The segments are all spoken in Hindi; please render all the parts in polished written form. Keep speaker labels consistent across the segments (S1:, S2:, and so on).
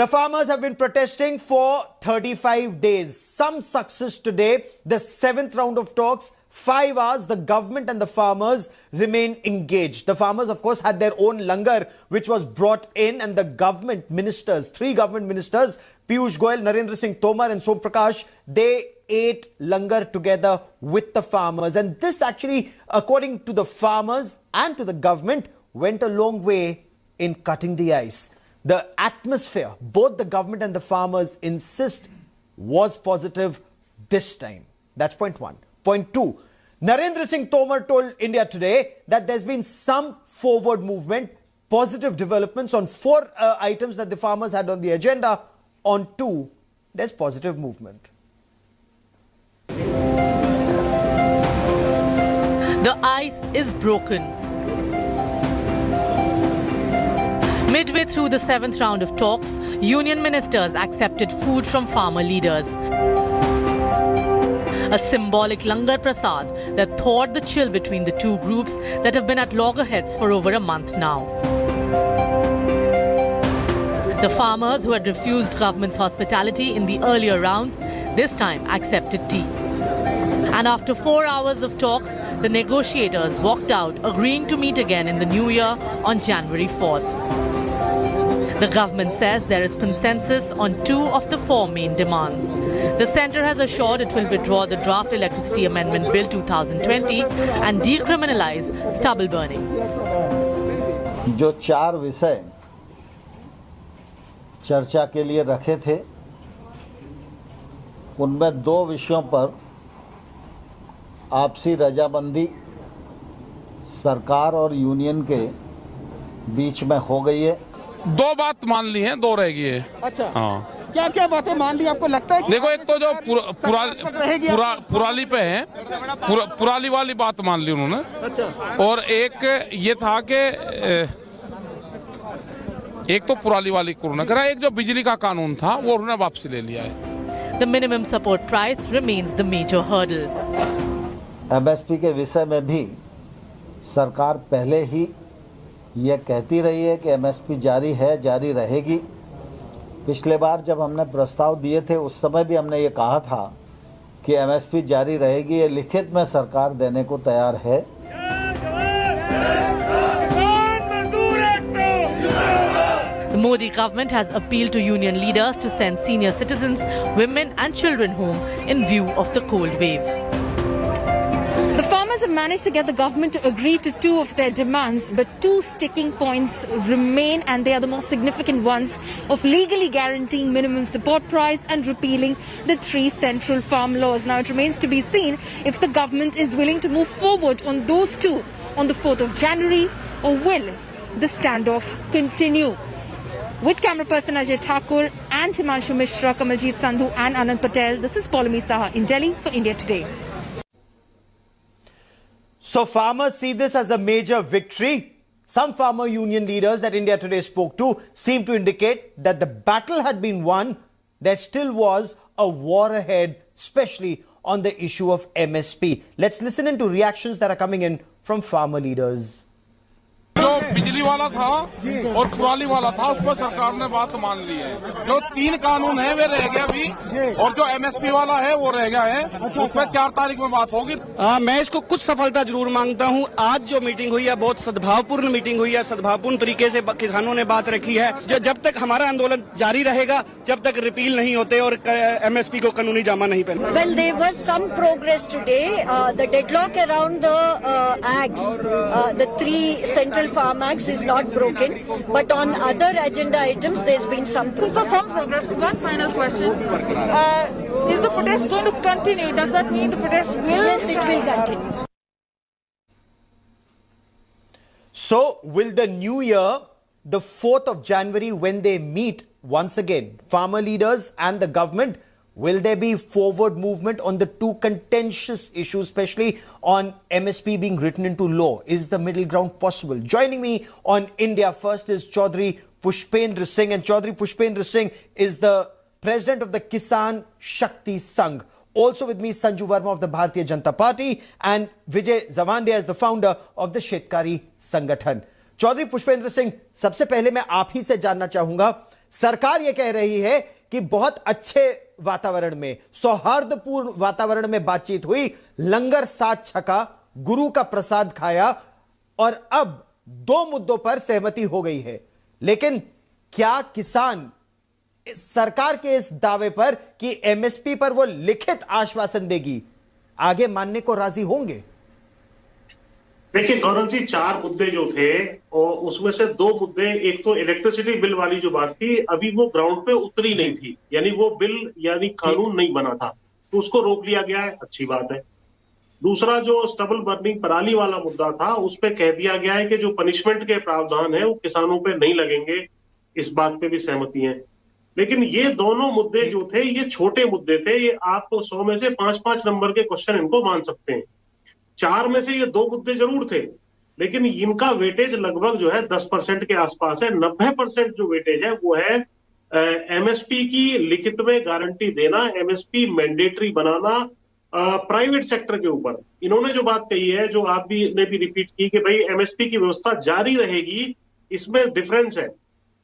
S1: The farmers have been protesting for 35 days. Some success today. The 7th round of talks, 5 hours, the government and the farmers remain engaged. The farmers, of course, had their own langar, which was brought in, and the government ministers, 3 government ministers, Piyush Goyal, Narendra Singh Tomar and Som Prakash, they ate langar together with the farmers. And this actually, according to the farmers and to the government, went a long way in cutting the ice. The atmosphere, both the government and the farmers insist, was positive this time. That's point 1. Point 2, Narendra Singh Tomar told India Today that there's been some forward movement, positive developments on 4 items that the farmers had on the agenda. On 2, there's positive movement.
S2: The ice is broken. Midway through the 7th round of talks, union ministers accepted food from farmer leaders. A symbolic langar prasad that thawed the chill between the 2 groups that have been at loggerheads for over a month now. The farmers who had refused government's hospitality in the earlier rounds this time accepted tea. And after 4 hours of talks, the negotiators walked out, agreeing to meet again in the new year on January 4th. The government says there is consensus on 2 of the 4 main demands. The centre has assured it will withdraw the Draft Electricity Amendment Bill 2020 and decriminalize stubble burning.
S3: जो 4 विषय चर्चा के लिए रखे थे, उनमें 2 विषयों पर आपसी रजामंदी सरकार और यूनियन के बीच में हो गई है।
S4: 2 बात मान ली हैं, 2 रह गई है। अच्छा, हाँ, क्या क्या बातें मान ली आपको लगता है कि देखो, एक तो जो पुराली पे है, पुराली वाली बात मान ली उन्होंने। अच्छा, और एक ये था कि एक तो पुराली वाली कोरोना करा, एक जो बिजली का कानून था वो उन्होंने वापसी ले लिया है।
S2: The minimum support price remains the major hurdle.
S3: MSP के विषय में भी सरकार पहले ही ये कहती रही है कि MSP जारी है, जारी रहेगी। पिछले बार जब हमने प्रस्ताव दिए थे, उस समय भी हमने ये कहा था कि MSP जारी रहेगी, ये लिखित में सरकार देने को तैयार है।
S2: The Modi government has appealed to union leaders to send senior citizens, women and children home in view of the cold wave.
S5: The farmers have managed to get the government to agree to 2 of their demands, but 2 sticking points remain, and they are the most significant ones of legally guaranteeing minimum support price and repealing the 3 central farm laws. Now it remains to be seen if the government is willing to move forward on those 2 on the 4th of January, or will the standoff continue? With camera person Ajay Thakur and Himanshu Mishra, Kamaljeet Sandhu and Anand Patel, this is Paulami Saha in Delhi for India Today.
S1: So farmers see this as a major victory. Some farmer union leaders that India Today spoke to seem to indicate that the battle had been won. There still was a war ahead, especially on the issue of MSP. Let's listen into reactions that are coming in from farmer leaders.
S4: जो बिजली वाला था और पुराली वाला था, उस पर सरकार ने बात मान ली है। जो 3 कानून है वे रह गया अभी, और जो MSP वाला है वो रह गया है। उस पर 4 तारीख में बात होगी।
S6: मैं इसको कुछ सफलता जरूर मांगता हूं। आज जो मीटिंग हुई है, बहुत सद्भावपूर्ण मीटिंग हुई है, सद्भावपूर्ण तरीके से किसानों ने बात रखी है। जब तक हमारा आंदोलन जारी रहेगा, जब तक रिपील नहीं होते और MSP को कानूनी जामा नहीं पहनता।
S7: Well, there was some progress today. The deadlock around the acts, the 3 central farm acts is not broken, but on other agenda items there's been some progress.
S8: So some progress. One final question. Is the protest going to continue? Does that mean the protest will?
S7: Yes, it will continue.
S1: So will the new year, the 4th of January, when they meet once again, farmer leaders and the government, will there be forward movement on the 2 contentious issues, especially on MSP being written into law? Is the middle ground possible? Joining me on India First is Chaudhry Pushpendra Singh, and Chaudhry Pushpendra Singh is the president of the Kisan Shakti Sangh. Also with me, Sanju Verma of the Bharatiya Janata Party, and Vijay Zavandia is the founder of the Shetkari Sangathan. Chaudhary Pushpendra Singh, सबसे पहले मैं आप ही से जानना चाहूंगा, सरकार यह कह रही है कि बहुत अच्छे वातावरण में, सौहार्दपूर्ण वातावरण में बातचीत हुई, लंगर साथ छका, गुरु का प्रसाद खाया और अब 2 मुद्दों पर सहमति हो गई है। लेकिन क्या किसान सरकार के इस दावे पर कि एमएसपी पर वो लिखित आश्वासन देगी, आगे मानने को राजी होंगे?
S9: देखिए गौरव जी, 4 मुद्दे जो थे और उसमें से 2 मुद्दे, एक तो इलेक्ट्रिसिटी बिल वाली जो बात थी, अभी वो ग्राउंड पे उतरी नहीं थी, यानी वो बिल यानी कानून नहीं बना था, तो उसको रोक लिया गया है, अच्छी बात है। दूसरा जो स्टबल बर्निंग पराली वाला मुद्दा था, उस पे कह दिया गया है कि जो पनिशमेंट के प्रावधान है वो किसानों पे नहीं लगेंगे, इस बात पे भी सहमति है। लेकिन ये दोनों मुद्दे जो थे ये छोटे मुद्दे थे, ये आप 100 में से 5-5 नंबर के क्वेश्चन इनको मान सकते हैं। 4 में से ये 2 मुद्दे जरूर थे, लेकिन इनका वेटेज लगभग जो है 10% के आसपास है। 90% जो वेटेज है वो है एमएसपी की लिखित में गारंटी देना, एमएसपी मैंडेटरी बनाना प्राइवेट सेक्टर के ऊपर। इन्होंने जो बात कही है, जो आप भी ने भी रिपीट की कि भाई एमएसपी की व्यवस्था जारी रहेगी, इसमें डिफरेंस है।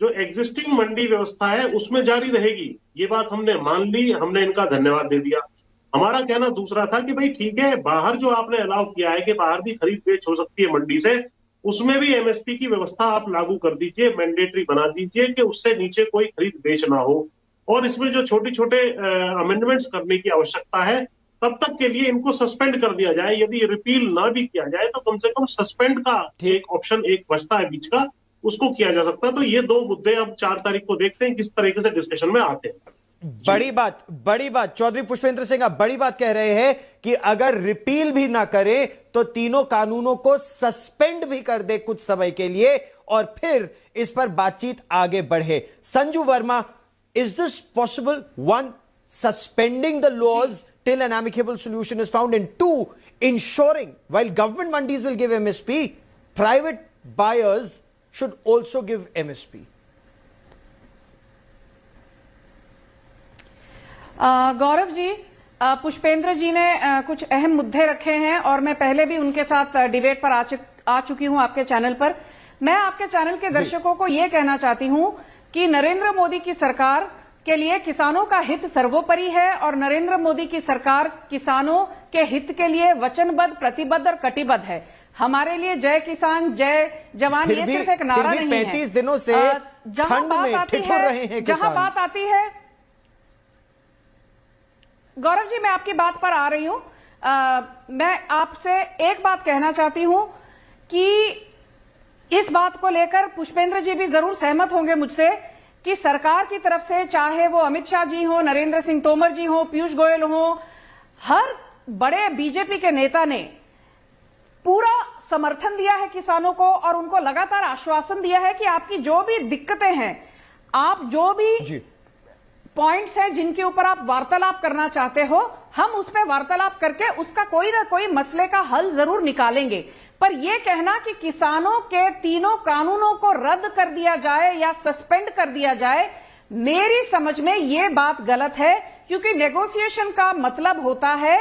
S9: जो एग्जिस्टिंग मंडी व्यवस्था है उसमें जारी रहेगी, ये बात हमने मान ली, हमने इनका धन्यवाद दे दिया। हमारा कहना दूसरा था कि भाई ठीक है, बाहर जो आपने अलाउ किया है कि बाहर भी खरीद बेच हो सकती है मंडी से, उसमें भी एमएसपी की व्यवस्था आप लागू कर दीजिए, मैंडेटरी बना दीजिए कि उससे नीचे कोई खरीद बेच ना हो। और इसमें जो छोटे छोटे अमेंडमेंट्स करने की आवश्यकता है, तब तक के लिए इनको सस्पेंड कर दिया जाए। यदि रिपील ना भी किया जाए तो कम से कम सस्पेंड का एक ऑप्शन एक बचता है बीच का, उसको किया जा सकता है। तो ये 2 मुद्दे अब 4 तारीख को देखते हैं किस तरीके से डिस्कशन में आते हैं।
S1: बड़ी बात चौधरी पुष्पेंद्र सिंह आप बड़ी बात कह रहे हैं कि अगर रिपील भी ना करे तो तीनों कानूनों को सस्पेंड भी कर दे कुछ समय के लिए और फिर इस पर बातचीत आगे बढ़े। Sanju Verma, is this possible? 1, suspending the laws till an amicable solution is found, and 2, ensuring while government mandis will give MSP, private buyers should also give MSP.
S10: Gaurav ji, Pushpendra जी ने कुछ अहम मुद्दे रखे हैं और मैं पहले भी उनके साथ डिबेट पर आ चुकी हूं आपके चैनल पर। मैं आपके चैनल के दर्शकों को यह कहना चाहती हूं कि नरेंद्र मोदी की सरकार के लिए किसानों का हित सर्वोपरि है और नरेंद्र मोदी की सरकार किसानों के हित के लिए वचनबद्ध, प्रतिबद्ध और कटिबद्ध है। हमारे लिए जय किसान जय जवान ये सिर्फ एक नारा नहीं है।
S1: 35 दिनों से ठंड में ठिठुर रहे हैं किसान।
S10: जहां बात आती है, गौरव जी मैं आपकी बात पर आ रही हूं। मैं आपसे एक बात कहना चाहती हूं कि इस बात को लेकर पुष्पेंद्र जी भी जरूर सहमत होंगे मुझसे कि सरकार की तरफ से, चाहे वो अमित शाह जी हो, नरेंद्र सिंह तोमर जी हो, पीयूष गोयल हो, हर बड़े बीजेपी के नेता ने पूरा समर्थन दिया है किसानों को और उनको लगातार आश्वासन दिया है कि आपकी जो भी दिक्कतें हैं, आप जो भी पॉइंट्स हैं जिनके ऊपर आप वार्तालाप करना चाहते हो, हम उस पर वार्तालाप करके उसका कोई ना कोई मसले का हल जरूर निकालेंगे। पर यह कहना कि किसानों के तीनों कानूनों को रद्द कर दिया जाए या सस्पेंड कर दिया जाए, मेरी समझ में यह बात गलत है, क्योंकि नेगोशिएशन का मतलब होता है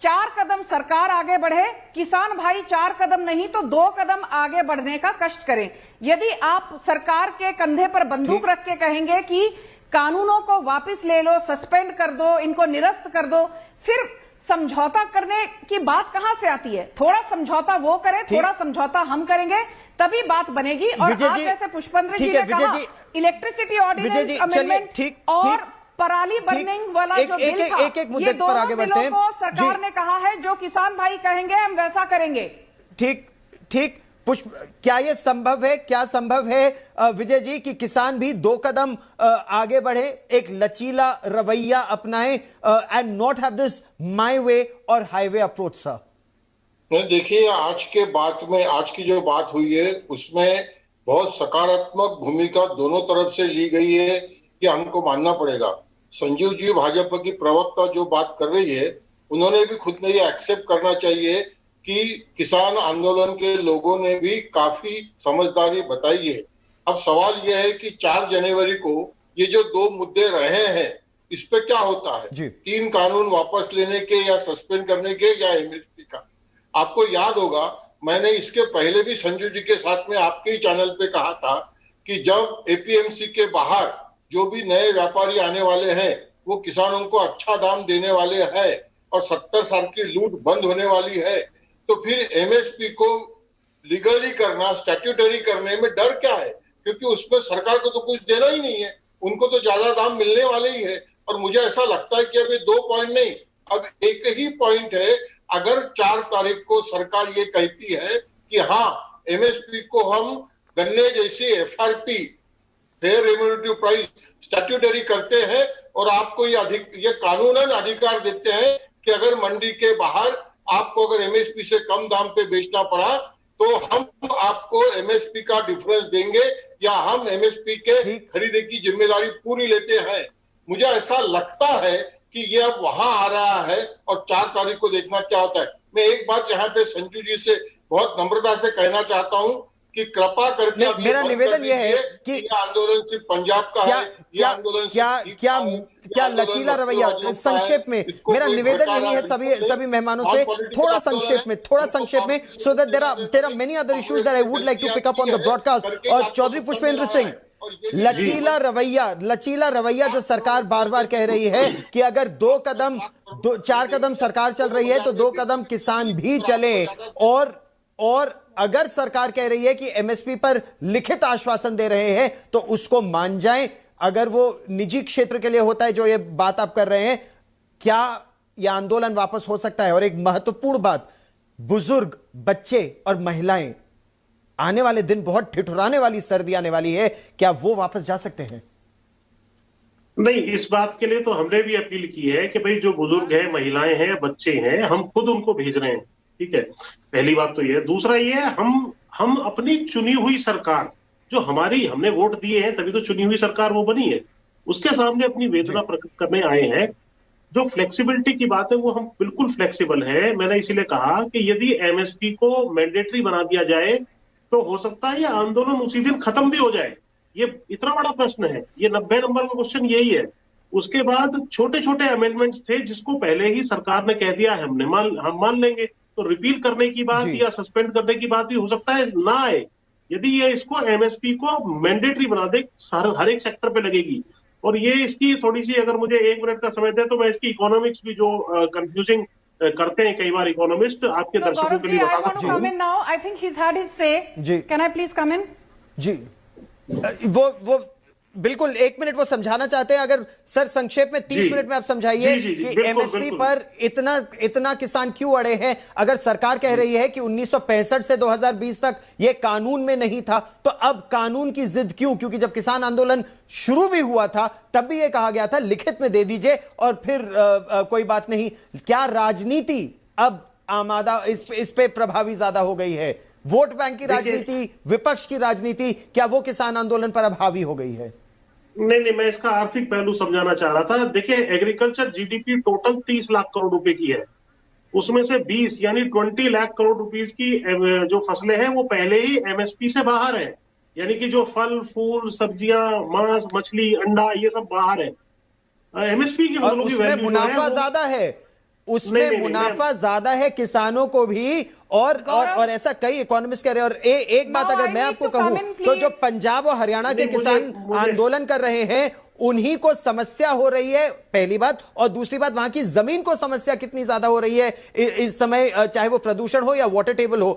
S10: 4 कदम सरकार आगे बढ़े, किसान भाई 4 कदम नहीं तो 2 कदम आगे बढ़ने का कष्ट करें। यदि आप सरकार के कंधे पर बंदूक रख के कहेंगे कि कानूनों को वापस ले लो, सस्पेंड कर दो, इनको निरस्त कर दो, फिर समझौता करने की बात कहां से आती है? थोड़ा समझौता वो करे, थोड़ा समझौता हम करेंगे, तभी बात बनेगी। और आज जैसे पुष्पेंद्र जी ने कहा, इलेक्ट्रिसिटी ऑर्डिनेंस अमेंडमेंट और पराली बर्निंग वाला जो बिल था, ये दोनों बिलों को सरकार ने कहा है जो किसान भाई कहेंगे हम वैसा करेंगे।
S1: ठीक पुष्प, क्या यह संभव है, क्या संभव है विजय जी कि किसान भी 2 कदम आगे बढ़े, एक लचीला रवैया अपनाएं and not have this my way और हाईवे अप्रोच? सर
S11: देखिए, आज के बात में, आज की जो बात हुई है उसमें बहुत सकारात्मक भूमिका दोनों तरफ से ली गई है, कि हमको मानना पड़ेगा। संजीव जी भाजपा की प्रवक्ता जो बात कर रही है, उन्होंने भी खुद ने ये एक्सेप्ट करना चाहिए कि किसान आंदोलन के लोगों ने भी काफी समझदारी बताई है। अब सवाल यह है कि 4 जनवरी को ये जो 2 मुद्दे रहे हैं, इस पे क्या होता है? 3 कानून वापस लेने के या सस्पेंड करने के या एमएसपी का। आपको याद होगा, मैंने इसके पहले भी संजू जी के साथ में आपके ही चैनल पे कहा था कि जब एपीएमसी के बाहर जो भी नए व्यापारी आने वाले हैं वो किसानों को अच्छा दाम देने वाले हैं और 70 साल की लूट बंद होने वाली है, तो फिर एमएसपी को लीगली करना, स्टैट्यूटरी करने में डर क्या है? क्योंकि उसमें सरकार को तो कुछ देना ही नहीं है, उनको तो ज्यादा दाम मिलने वाले ही है। और मुझे ऐसा लगता है कि अब ये 2 पॉइंट नहीं, अब एक ही पॉइंट है। अगर 4 तारीख को सरकार ये कहती है कि हाँ एमएसपी को हम गन्ने जैसी FRP, fair remunerative price statutory करते हैं और आपको ये कानूनन अधिकार देते हैं कि अगर मंडी के बाहर आपको अगर एमएसपी से कम दाम पे बेचना पड़ा तो हम आपको एमएसपी का डिफरेंस देंगे या हम एमएसपी के खरीदे की जिम्मेदारी पूरी लेते हैं। मुझे ऐसा लगता है कि ये अब वहां आ रहा है और 4 तारीख को देखना क्या होता है। मैं एक बात यहाँ पे संजू जी से बहुत नम्रता से कहना चाहता हूँ कि कृपा करके
S1: मेरा निवेदन यह है कि
S11: ये आंदोलन सिर्फ पंजाब का है, ये आंदोलन
S1: क्या लचीला रवैया, संक्षेप में मेरा निवेदन यही है सभी मेहमानों से, थोड़ा संक्षेप में so that there are many other issues that I would like to pick up on the broadcast. और चौधरी पुष्पेंद्र सिंह, लचीला रवैया जो सरकार बार बार कह रही है कि अगर 4 कदम सरकार चल रही है तो 2 कदम किसान भी चले, और अगर सरकार कह रही है कि एमएसपी पर लिखित आश्वासन दे रहे हैं तो उसको मान जाएं, अगर वो निजी क्षेत्र के लिए होता है जो ये बात आप कर रहे हैं, क्या यह आंदोलन वापस हो सकता है? और एक महत्वपूर्ण बात, बुजुर्ग, बच्चे और महिलाएं, आने वाले दिन बहुत ठिठुराने वाली सर्दी आने वाली है, क्या वो वापस जा सकते हैं?
S9: नहीं, इस बात के लिए तो हमने भी अपील की है कि भाई जो बुजुर्ग हैं, महिलाएं हैं, बच्चे हैं, हम खुद उनको भेज रहे हैं, ठीक है। पहली बात तो ये है। दूसरा ये है, हम अपनी चुनी हुई सरकार जो हमने वोट दिए हैं तभी तो चुनी हुई सरकार वो बनी है, उसके सामने अपनी वेदना प्रकट करने आए हैं। जो फ्लेक्सिबिलिटी की बात है वो हम बिल्कुल फ्लेक्सिबल है। मैंने इसीलिए कहा कि यदि एमएसपी को मैंडेटरी बना दिया जाए तो हो सकता है ये आंदोलन उसी दिन खत्म भी हो जाए। ये इतना बड़ा प्रश्न है, ये 90 नंबर का क्वेश्चन यही है। उसके बाद छोटे छोटे अमेंडमेंट्स थे जिसको पहले ही सरकार ने कह दिया हम मान लेंगे, तो रिपील करने की बात या सस्पेंड करने की बात भी हो सकता है ना आए। यदि ये इसको एमएसपी को मैंडेटरी बना दे, हर एक सेक्टर पे लगेगी। और ये इसकी थोड़ी सी, अगर मुझे 1 मिनट का समय दे तो मैं इसकी इकोनॉमिक्स भी जो कंफ्यूजिंग करते हैं कई बार इकोनॉमिस्ट, आपके दर्शकों के लिए बता सकता हूं।
S10: I think he's had his say. Can I please come in?
S1: जी, वो बिल्कुल 1 मिनट वो समझाना चाहते हैं। अगर सर संक्षेप में 30 मिनट में आप समझाइए कि एमएसपी पर इतना किसान क्यों अड़े हैं। अगर सरकार कह रही है कि 1965 से 2020 तक ये कानून में नहीं था, तो अब कानून की जिद क्यों? क्योंकि जब किसान आंदोलन शुरू भी हुआ था तब भी ये कहा गया था लिखित में दे दीजिए और फिर कोई बात नहीं। क्या राजनीति अब आमादा इस पे प्रभावी ज्यादा हो गई है? वोट बैंक की राजनीति, विपक्ष की राजनीति, क्या वो किसान आंदोलन पर अब हावी हो गई है?
S9: नहीं, मैं इसका आर्थिक पहलू समझाना चाह रहा था। देखिए, agriculture GDP total 30 lakh crore रुपए की है, उसमें से 20 यानी 20 लाख करोड़ रुपए की जो फसलें हैं वो पहले ही एमएसपी से बाहर है। यानी कि जो फल फूल, सब्जियां, मांस, मछली, अंडा, ये सब बाहर है। एमएसपी की फसलों की वैल्यू
S1: मुनाफा ज्यादा है, उसमें मुनाफा ज्यादा है किसानों को भी। और ऐसा कई इकोनॉमिस्ट कह रहे हैं। और एक बात अगर मैं आपको कहूं तो जो पंजाब और हरियाणा के किसान आंदोलन कर रहे हैं उन्हीं को समस्या हो रही है, पहली बात। और दूसरी बात, वहां की जमीन को समस्या कितनी ज्यादा हो रही है इस समय, चाहे वो प्रदूषण हो या वाटर टेबल हो।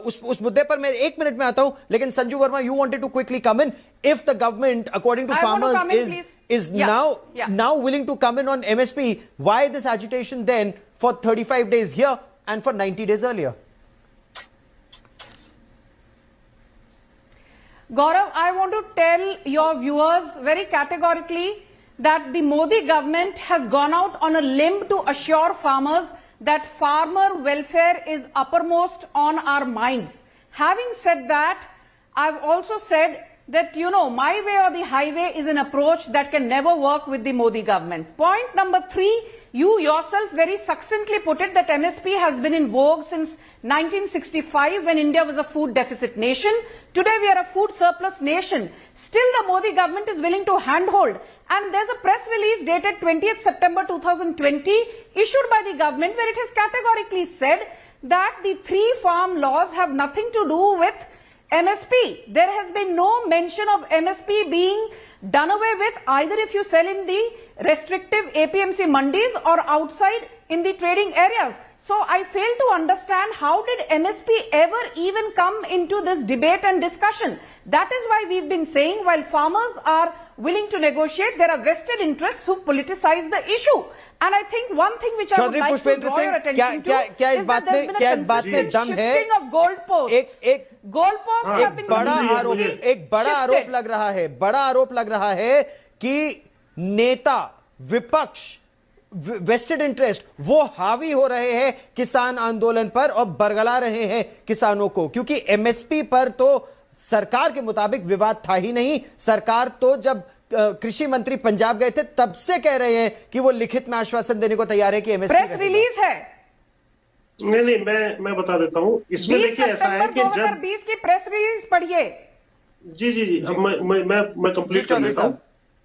S1: उस मुद्दे पर मैं 1 मिनट में आता हूं। लेकिन Sanju Verma, you wanted to quickly come in. If the government according to farmers is now willing to come in on MSP, why this agitation then for 35 days here and for 90 days earlier?
S10: Gaurav, I want to tell your viewers very categorically that the Modi government has gone out on a limb to assure farmers that farmer welfare is uppermost on our minds. Having said that, I've also said that, my way or the highway is an approach that can never work with the Modi government. Point number 3, you yourself very succinctly put it that MSP has been in vogue since 1965 when India was a food deficit nation. Today we are a food surplus nation. Still the Modi government is willing to handhold. And there's a press release dated 20th September 2020 issued by the government where it has categorically said that the 3 farm laws have nothing to do with MSP. There has been no mention of MSP being done away with either if you sell in the restrictive APMC mandis or outside in the trading areas. So I fail to understand how did MSP ever even come into this debate and discussion. That is why we've been saying while farmers are willing to negotiate, there are vested interests who politicize the issue. And I think one thing which I would like to draw your attention to is that there's been a consistent shifting of goalposts.
S1: एक बड़ा आरोप लग रहा है कि नेता विपक्ष वेस्टेड इंटरेस्ट वो हावी हो रहे हैं किसान आंदोलन पर और बरगला रहे हैं किसानों को, क्योंकि एमएसपी पर तो सरकार के मुताबिक विवाद था ही नहीं। सरकार तो जब कृषि मंत्री पंजाब गए थे तब से कह रहे हैं कि वो लिखित में आश्वासन देने को तैयार है कि एमएसपी
S10: प्रेस रिलीज है।
S9: नहीं, मैं बता देता हूं। इसमें देखिए ऐसा है कि जब
S10: 2020 की प्रेस रिलीज पढ़िए।
S9: जी अब मैं कंप्लीट कर लेता हूं।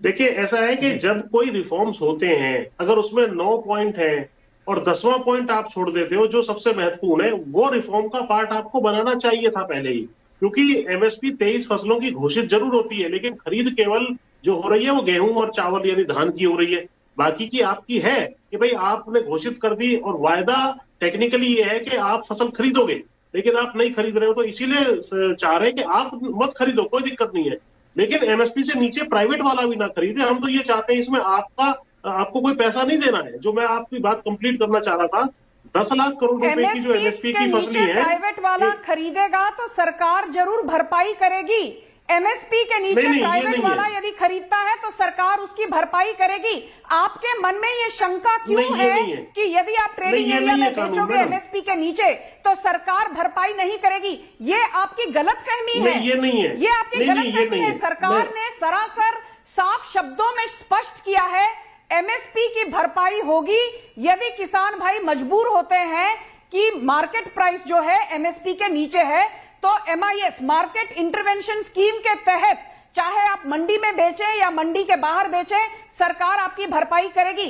S9: देखिए ऐसा है कि जब कोई रिफॉर्म्स होते हैं, अगर उसमें 9 पॉइंट है और 10वां पॉइंट आप छोड़ देते हो जो सबसे महत्वपूर्ण है, वो रिफॉर्म का पार्ट आपको बनाना चाहिए था पहले ही, क्योंकि एमएसपी 23 फसलों की घोषित जरूर होती है, लेकिन खरीद केवल जो हो रही है वो गेहूं और चावल यानी धान की हो रही है। बाकी की आपकी है कि भाई आपने घोषित कर दी और वायदा टेक्निकली ये है कि आप फसल खरीदोगे, लेकिन आप नहीं खरीद रहे हो, तो इसीलिए चाह रहे हैं कि आप मत खरीदो, कोई दिक्कत नहीं है, लेकिन एमएसपी से नीचे प्राइवेट वाला भी ना खरीदे। हम तो ये चाहते हैं इसमें आपको कोई पैसा नहीं देना है। जो मैं आपकी बात कंप्लीट करना चाह रहा था, 10 लाख करोड़ रुपए की जो एमएसपी की फसली है,
S10: प्राइवेट वाला खरीदेगा तो सरकार जरूर भरपाई करेगी। एमएसपी के नीचे प्राइवेट वाला यदि खरीदता है तो सरकार उसकी भरपाई करेगी। आपके मन में ये शंका क्यों है कि यदि आप ट्रेडिंग एरिया में बेचोगे एमएसपी के नीचे तो सरकार भरपाई नहीं करेगी? ये आपकी गलतफहमी है। ये आपकी गलतफहमी है। सरकार ने सरासर साफ शब्दों में स्पष्ट किया है एमएसपी की भरपाई होगी यदि किसान भाई मजबूर होते हैं कि मार्केट प्राइस जो है एमएसपी के नीचे है, तो एमआईएस मार्केट इंटरवेंशन स्कीम के तहत चाहे आप मंडी में बेचें या मंडी के बाहर बेचें, सरकार आपकी भरपाई करेगी।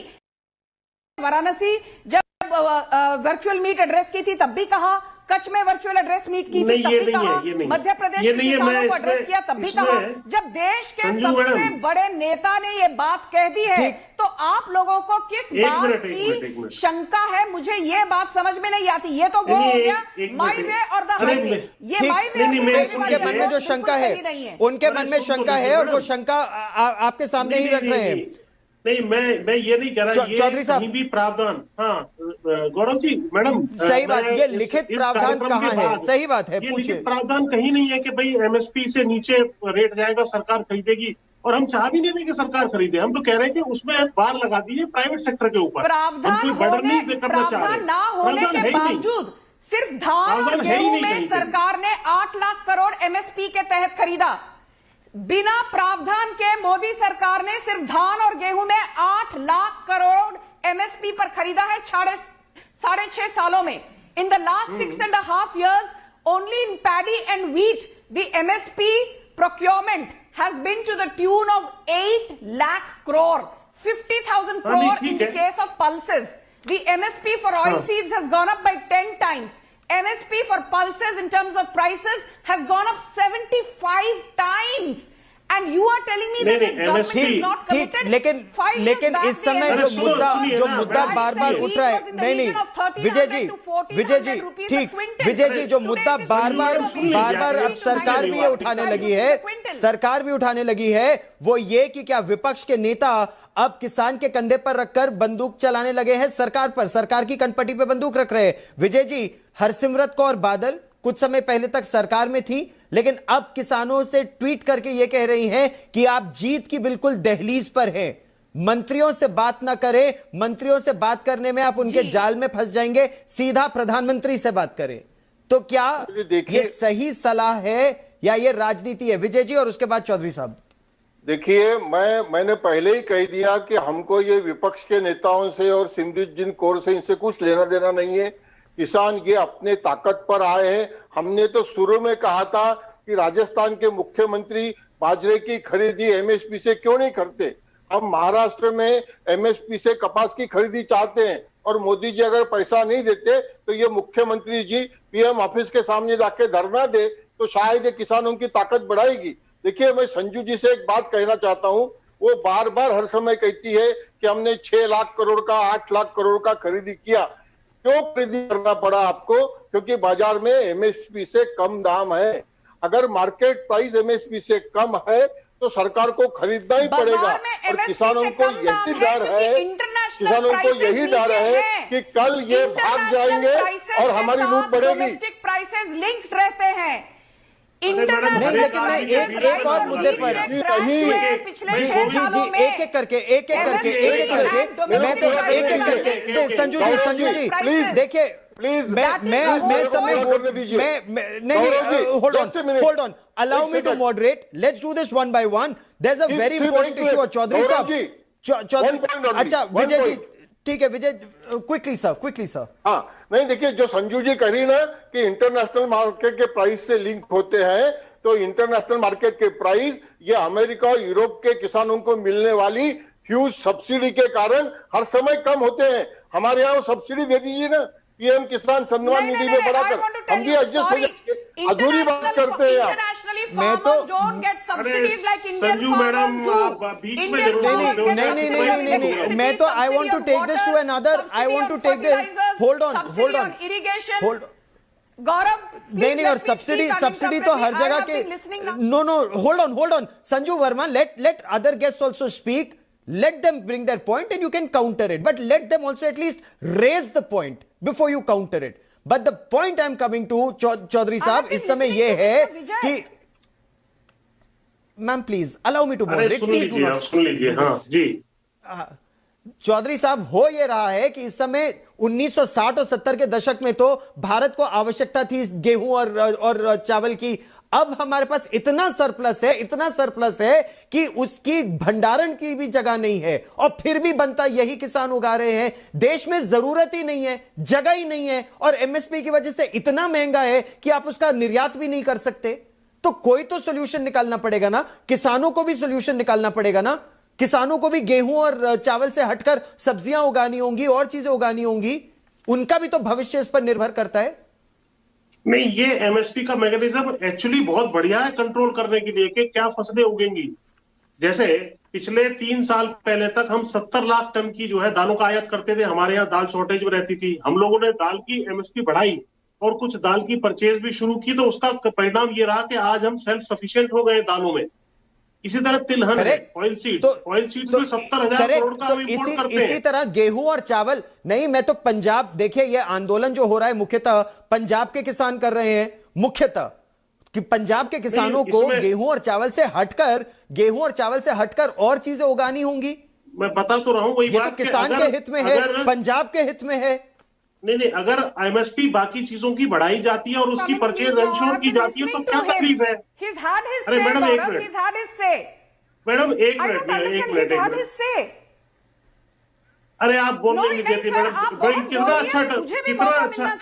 S10: वाराणसी जब वर्चुअल मीट एड्रेस की थी तब भी कहा, कच्छ में वर्चुअल एड्रेस मीट की थी तब भी कहा, मध्य प्रदेश के किसानों को एड्रेस किया तब भी कहा। जब देश के सबसे बड़े नेता ने ये बात कह दी है तो आप लोगों को किस बात की शंका है? मुझे ये बात समझ में नहीं आती। ये तो वो हो गया माई वे और द हाईवे। ये माई वे
S1: उनके मन में जो शंका है, उनके मन में शंका है और वो शंका आपके सामने ही रख रहे हैं।
S9: नहीं, मैं ये नहीं कह रहा
S1: चौधरी साहब
S9: भी प्रावधान। हाँ गौरव जी, मैडम
S1: सही बात, ये लिखित प्रावधान कहाँ है? सही बात है,
S9: पूछिए। लिखित प्रावधान कहीं नहीं है कि भाई एमएसपी से नीचे रेट जाएगा सरकार खरीदेगी, और हम चाह भी नहीं रहे कि सरकार खरीदे। हम तो कह रहे हैं कि उसमें बार लगा दीजिए प्राइवेट सेक्टर के ऊपर।
S10: प्रावधान ना होने के बावजूद सिर्फ धान और गेहूं में सरकार ने 8 लाख करोड़ एमएसपी के तहत खरीदा। बिना प्रावधान के मोदी सरकार ने सिर्फ धान और गेहूं में 8 लाख करोड़ एमएसपी पर खरीदा है 6.5 सालों में। In the last 6.5 years, only in paddy and wheat, the MSP procurement has been to the tune of 8 lakh crore, 50,000 crore in the case of pulses. The MSP for oilseeds has gone up by 10 times. MSP for pulses in terms of prices has gone up 75 times. And you are telling me that this government is not committed?
S1: लेकिन इस समय जो मुद्दा बार बार उठ रहा है, नहीं विजय जी ठीक, विजय जी जो मुद्दा बार बार अब सरकार भी ये उठाने लगी है, वो ये कि क्या विपक्ष के नेता अब किसान के कंधे पर रखकर बंदूक चलाने लगे हैं सरकार पर, सरकार की कनपटी पे बंदूक रख रहे हैं। विजय जी, हरसिमरत कौर बादल कुछ समय पहले तक सरकार में थी, लेकिन अब किसानों से ट्वीट करके यह कह रही हैं कि आप जीत की बिल्कुल दहलीज पर हैं, मंत्रियों से बात ना करें, मंत्रियों से बात करने में आप उनके जाल में फंस जाएंगे, सीधा प्रधानमंत्री से बात करें। तो क्या ये सही सलाह है या ये राजनीति है? विजय जी और उसके बाद चौधरी साहब।
S11: देखिए, मैंने पहले ही कह दिया कि हमको ये विपक्ष के नेताओं से और सिमरनजीत कौर से इनसे कुछ लेना देना नहीं है। किसान ये अपने ताकत पर आए हैं। हमने तो शुरू में कहा था कि राजस्थान के मुख्यमंत्री बाजरे की खरीदी एमएसपी से क्यों नहीं करते। हम महाराष्ट्र में एमएसपी से कपास की खरीदी चाहते हैं, और मोदी जी अगर पैसा नहीं देते तो ये मुख्यमंत्री जी पीएम ऑफिस के सामने जाके धरना दे तो शायद ये किसानों की ताकत बढ़ाएगी। देखिए, मैं संजू जी से एक बात कहना चाहता हूं, वो बार बार हर समय कहती है कि हमने 6 लाख करोड़ का 8 लाख करोड़ का खरीदी किया। क्यों खरीदी करना पड़ा आपको? क्योंकि बाजार में एमएसपी से कम दाम है। अगर मार्केट प्राइस एमएसपी से कम है तो सरकार को खरीदना ही पड़ेगा। और किसानों को यही डर है, किसानों को यही डर है कि कल ये भाग जाएंगे और हमारी लूट बढ़ेगी।
S10: प्राइसेस लिंक्ड रहते हैं।
S1: नहीं, लेकिन मैं एक और मुद्दे पर जी एक एक करके मैं तो एक करके संजू जी देखिए
S11: प्लीज
S1: मैं समय hold on allow me to moderate. Let's do this one by one. There's a very important issue. Chaudhary साहब, अच्छा विजय जी, ठीक है विजय, क्विकली सर।
S11: हाँ, नहीं देखिए, जो संजू जी कह रही ना कि इंटरनेशनल मार्केट के प्राइस से लिंक होते हैं, तो इंटरनेशनल मार्केट के प्राइस ये अमेरिका और यूरोप के किसानों को मिलने वाली ह्यूज सब्सिडी के कारण हर समय कम होते हैं। हमारे यहाँ सब्सिडी दे दीजिए ना, पीएम किसान सम्मान निधि में बढ़ाकर, हम भी एडजस्ट हो जाएंगे। अधूरी बात करते हैं आप।
S1: मैं तो
S9: संजू मैडम बीच में
S1: नहीं, मैं तो I want to take this to another, I want to take this, hold on
S10: Gaurav,
S1: नहीं, और सब्सिडी तो हर जगह के, no hold on Sanju Verma, let other guests also speak, let them bring their point and you can counter it, but let them also at least raise the point before you counter it. But the point I'm coming to, Chaudhary साहब, इस समय ये है कि ma'am please allow me to moderate, please do not
S9: सुन लीजिए। हाँ जी,
S1: चौधरी साहब, हो ये रहा है कि इस समय 1960 और 70 के दशक में तो भारत को आवश्यकता थी गेहूं और चावल की। अब हमारे पास इतना सरप्लस है कि उसकी भंडारण की भी जगह नहीं है, और फिर भी बनता यही किसान उगा रहे हैं। देश में जरूरत ही नहीं है, जगह ही नहीं है, और एमएसपी की वजह से इतना महंगा है कि आप उसका निर्यात भी नहीं कर सकते। तो कोई तो सोल्यूशन निकालना पड़ेगा ना, किसानों को भी सोल्यूशन निकालना पड़ेगा ना। किसानों को भी गेहूं और चावल से हटकर सब्जियां उगानी होंगी और चीजें उगानी होंगी, उनका भी तो भविष्य इस पर निर्भर करता है।
S9: नहीं, ये एमएसपी का मैकेनिज्म एक्चुअली बहुत बढ़िया है कंट्रोल करने के लिए कि क्या फसलें उगेंगी। जैसे पिछले 3 साल पहले तक हम 70 लाख टन की जो है दालों का आयात करते थे, हमारे यहाँ दाल शॉर्टेज में रहती थी। हम लोगों ने दाल की एमएसपी बढ़ाई और कुछ दाल की परचेज भी शुरू की, तो उसका परिणाम ये रहा कि आज हम सेल्फ सफिशिएंट हो गए दालों में। इसी तरह तिलहन, ऑयल सीड्स में 70,000 करोड़ का इंपोर्ट करते हैं।
S1: इसी तरह गेहूं और चावल नहीं, मैं तो पंजाब, देखिए ये आंदोलन जो हो रहा है मुख्यतः पंजाब के किसान कर रहे हैं, मुख्यतः कि पंजाब के किसानों को गेहूं और चावल से हटकर और चीजें उगानी होंगी।
S9: मैं बता तो रहा हूं, वही
S1: ये तो किसान के हित में है, पंजाब के हित में है।
S9: नहीं, अगर एमएसपी बाकी चीजों की बढ़ाई जाती है और उसकी परचेज इंश्योर की जाती है तो क्या तकलीफ है? अरे मैडम एक मिनट, अरे आप बोलने नहीं देते मैडम, कितना अच्छा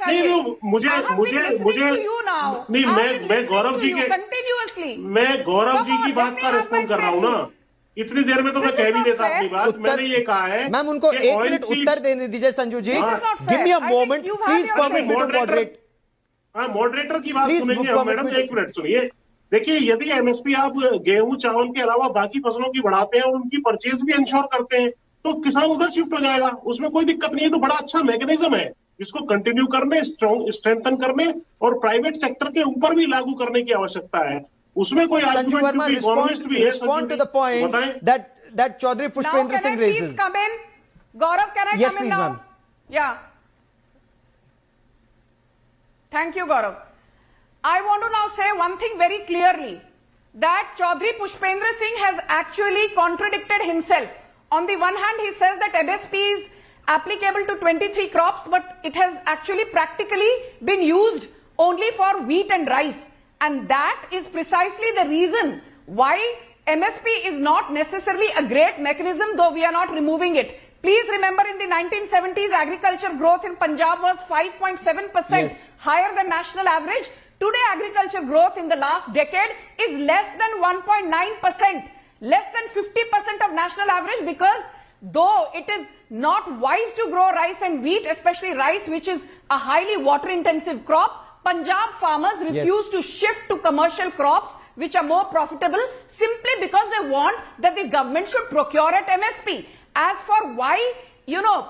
S9: नहीं, मुझे नहीं, मैं गौरव जी की बात का रिस्पॉन्ड कर रहा हूँ ना। इतनी देर में तो मैं कह भी देता अपनी बात। मैंने ये कहा है,
S1: मैम उनको 1 मिनट उत्तर देने दीजिए Sanju ji. Give me a moment please, permit me to moderate.
S9: हाँ, मॉडरेटर की बात सुनेंगे मैडम, 1 मिनट सुनिए। देखिए, यदि एमएसपी आप गेहूं चावल के अलावा बाकी फसलों की बढ़ाते हैं और उनकी परचेज भी इंश्योर करते हैं तो किसान उधर शिफ्ट हो जाएगा, उसमें कोई दिक्कत नहीं है। तो बड़ा अच्छा मैकेनिज्म है, इसको कंटिन्यू करने, स्ट्रेंथन करने और प्राइवेट सेक्टर के ऊपर भी लागू करने की आवश्यकता है। उसमें कोई
S1: Sanju Verma, respond to the point that Chaudhary Pushpendra Singh raises.
S10: Gaurav, can I
S1: yes,
S10: come in
S1: please,
S10: now?
S1: ma'am.
S10: Yeah. Thank you, Gaurav. I want to now say one thing very clearly, that Chaudhary Pushpendra Singh has actually contradicted himself. On the one hand, he says that MSP is applicable to 23 crops, but it has actually practically been used only for wheat and rice. And that is precisely the reason why MSP is not necessarily a great mechanism, though we are not removing it. Please remember, in the 1970s, agriculture growth in Punjab was 5.7% higher than national average. Today, agriculture growth in the last decade is less than 1.9%, less than 50% of national average, because though it is not wise to grow rice and wheat, especially rice, which is a highly water-intensive crop, Punjab farmers refuse to shift to commercial crops which are more profitable, simply because they want that the government should procure at MSP. As for why,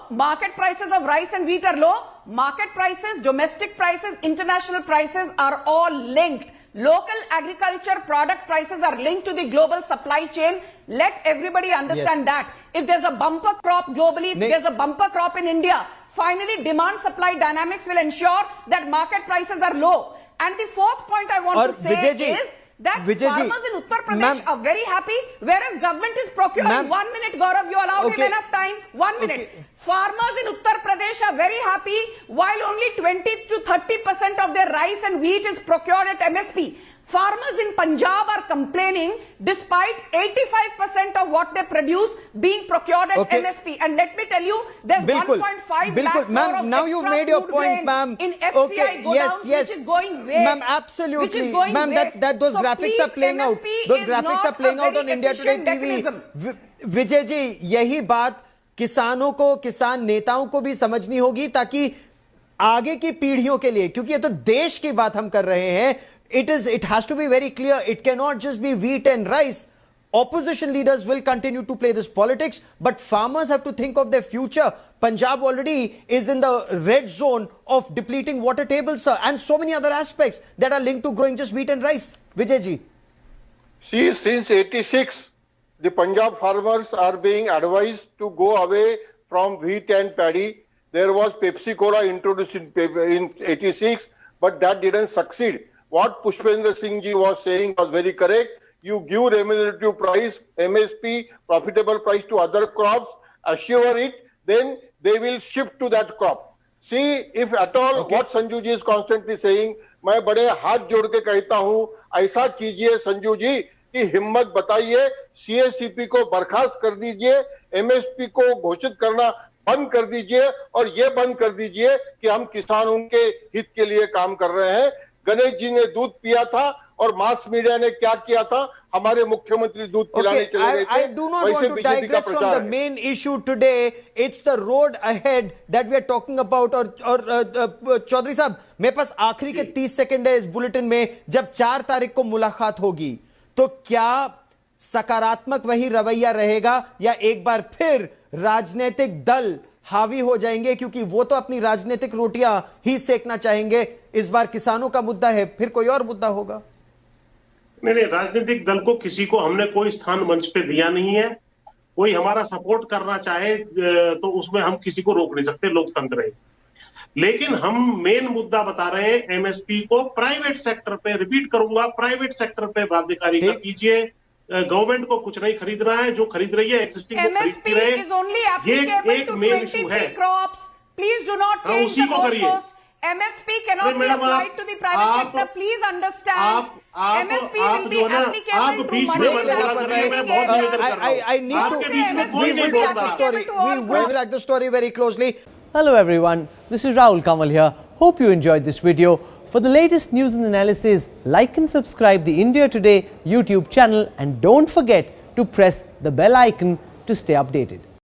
S10: market prices of rice and wheat are low, market prices, domestic prices, international prices are all linked. Local agriculture product prices are linked to the global supply chain. Let everybody understand that. If there's a bumper crop globally, if there's a bumper crop in India, finally demand-supply dynamics will ensure that market prices are low. And the fourth point I want to say is that farmers in Uttar Pradesh are very happy, whereas government is procuring. 1 minute, Gaurav, you allowed him enough time. 1 minute. Farmers in Uttar Pradesh are very happy, while only 20 to 30% of their rice and wheat is procured at MSP. Farmers in Punjab are complaining despite 85% of what they produce being procured at MSP. And let me tell you, there's 1.5 lakh crore of
S1: now you've made your point, ma'am.
S10: In FCI godowns, which is going waste.
S1: Ma'am, absolutely. Ma'am, that those graphics are playing out. Those graphics are playing out on India Today TV. Vijay ji, यही बात किसानों को, किसान नेताओं को भी समझनी होगी, ताकि आगे की पीढ़ियों के लिए, क्योंकि ये तो देश की बात हम कर रहे हैं. It has to be very clear. It cannot just be wheat and rice. Opposition leaders will continue to play this politics, but farmers have to think of their future. Punjab already is in the red zone of depleting water tables, sir, and so many other aspects that are linked to growing just wheat and rice. Vijay ji.
S11: See, since 86, the Punjab farmers are being advised to go away from wheat and paddy. There was Pepsi Cola introduced in 86, but that didn't succeed. What Pushpendra Singh ji was saying was very correct. You give remunerative price, MSP, profitable price to other crops, assure it, then they will shift to that crop. See, if at all what Sanju ji is constantly saying, मैं बड़े हाथ जोड़ के कहता हूँ, ऐसा कीजिए संजू जी कि हिम्मत बताइए, CACP को बर्खास्त कर दीजिए, MSP को घोषित करना बंद कर दीजिए, और ये बंद कर दीजिए कि हम किसानों के हित के लिए काम कर रहे हैं. गणेश जी ने दूध पिया था और मास मीडिया ने क्या किया था, हमारे मुख्यमंत्री दूध पिलाने चले गए थे.
S1: I do not want to digress from the main issue today. It's the road ahead that we are talking about. और चौधरी साहब, मेरे पास आखिरी के 30 सेकंड है इस बुलेटिन में. जब 4 तारीख को मुलाकात होगी, तो क्या सकारात्मक वही रवैया रहेगा, या एक बार फिर राजनीतिक दल हावी हो जाएंगे, क्योंकि वो तो अपनी राजनीतिक रोटियां ही सेकना चाहेंगे? इस बार किसानों का मुद्दा है, फिर कोई और मुद्दा होगा?
S9: नहीं, राजनीतिक दल को किसी को हमने कोई स्थान मंच पे दिया नहीं है. कोई हमारा सपोर्ट करना चाहे तो उसमें हम किसी को रोक नहीं सकते, लोकतंत्र है. लेकिन हम मेन मुद्दा बता रहे हैं, एमएसपी को प्राइवेट सेक्टर पे, रिपीट करूंगा, प्राइवेट सेक्टर पे बाध्यकारी कर दीजिए. गवर्नमेंट को कुछ नहीं खरीदना है, जो खरीद रही है एक्सिस्टिंग को खरीदती रहे. ये एक मेन इशू है.
S10: Please do not change the goalpost. MSP cannot be applied to the private sector. Please understand. MSP will be applicable to
S1: I need to. We will track the story. We will track the story very closely.
S12: Hello everyone. This is Rahul Kamal here. Hope you enjoyed this video. For the latest news and analysis, like and subscribe the India Today YouTube channel, and don't forget to press the bell icon to stay updated.